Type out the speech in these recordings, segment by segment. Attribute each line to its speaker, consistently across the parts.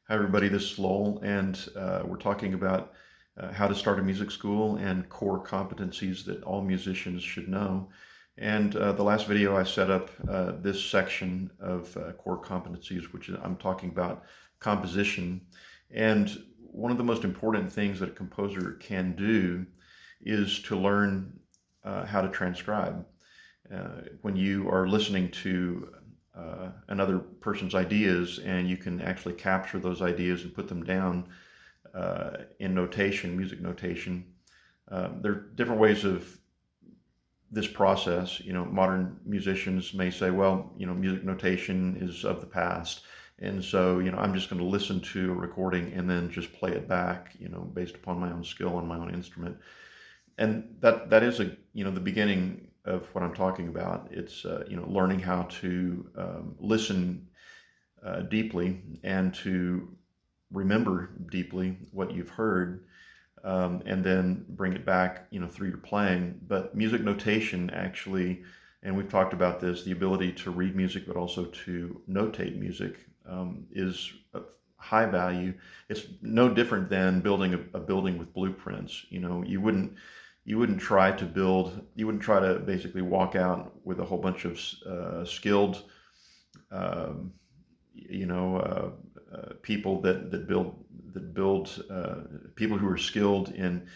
Speaker 1: Hi, everybody. This is Lowell, and we're talking about how to start a music school and core competencies that all musicians should know. And the last video I set up this section of core competencies, which I'm talking about composition. And one of the most important things that a composer can do is to learn how to transcribe. When you are listening to another person's ideas, and you can actually capture those ideas and put them down in notation, music notation. There are different ways of this process. Modern musicians may say, well, music notation is of the past. And so, I'm just going to listen to a recording and then just play it back, based upon my own skill on my own instrument. And that is the beginning of what I'm talking about. It's learning how to listen deeply and to remember deeply what you've heard, and then bring it back through your playing. But music notation actually, and we've talked about this, the ability to read music but also to notate music, is of high value. It's no different than building a building with blueprints. You wouldn't try to basically walk out with a whole bunch of skilled, um, people that build people who are skilled in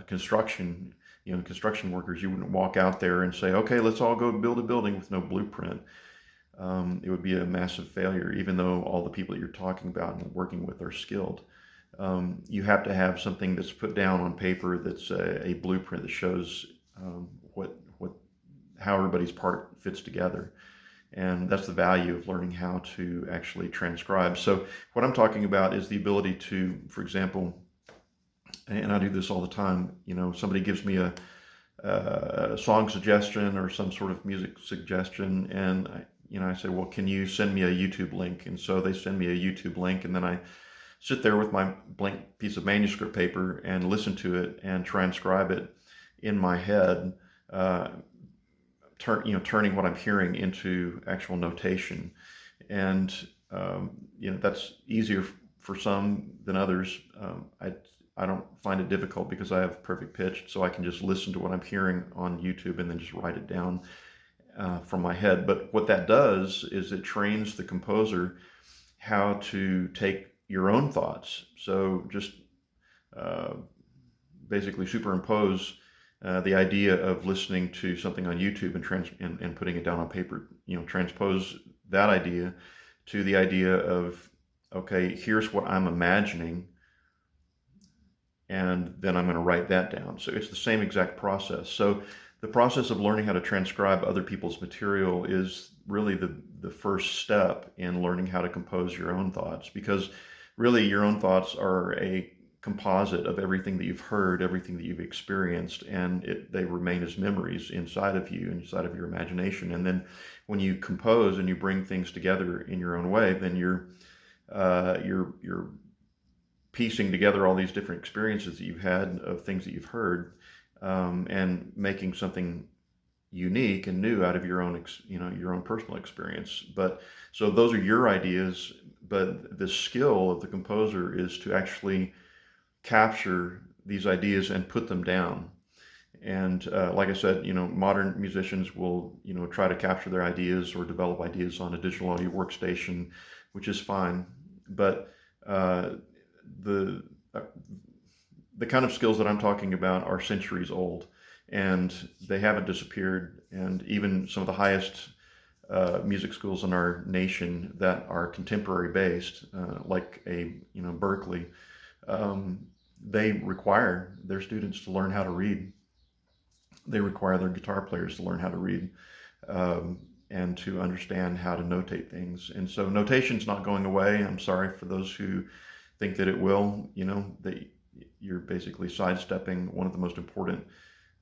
Speaker 1: construction. Construction workers. You wouldn't walk out there and say, "Okay, let's all go build a building" with no blueprint. It would be a massive failure, even though all the people that you're talking about and working with are skilled. You have to have something that's put down on paper that's a blueprint that shows how everybody's part fits together. And that's the value of learning how to actually transcribe. So what I'm talking about is the ability to, for example, and I do this all the time, somebody gives me a song suggestion or some sort of music suggestion, and I say, well, can you send me a YouTube link? And so they send me a YouTube link, and then I sit there with my blank piece of manuscript paper and listen to it and transcribe it in my head, turning what I'm hearing into actual notation. And that's easier for some than others. I don't find it difficult because I have perfect pitch, so I can just listen to what I'm hearing on YouTube and then just write it down from my head. But what that does is it trains the composer how to take your own thoughts. So just basically superimpose the idea of listening to something on YouTube and putting it down on paper. Transpose that idea to the idea of, okay, here's what I'm imagining, and then I'm going to write that down. So it's the same exact process. So the process of learning how to transcribe other people's material is really the first step in learning how to compose your own thoughts, because really your own thoughts are a composite of everything that you've heard, everything that you've experienced, and they remain as memories inside of you, inside of your imagination. And then when you compose and you bring things together in your own way, then you're piecing together all these different experiences that you've had of things that you've heard, and making something unique and new out of your own personal experience. But so those are your ideas, but the skill of the composer is to actually capture these ideas and put them down. And like I said, modern musicians will try to capture their ideas or develop ideas on a digital audio workstation, which is fine. But the kind of skills that I'm talking about are centuries old, and they haven't disappeared. And even some of the highest music schools in our nation that are contemporary based, like Berkeley, they require their students to learn how to read. They require their guitar players to learn how to read, and to understand how to notate things. And so notation's not going away. I'm sorry for those who think that it will. You're basically sidestepping one of the most important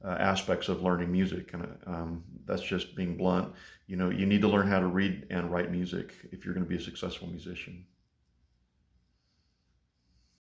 Speaker 1: aspects of learning music, and that's just being blunt. You need to learn how to read and write music if you're going to be a successful musician.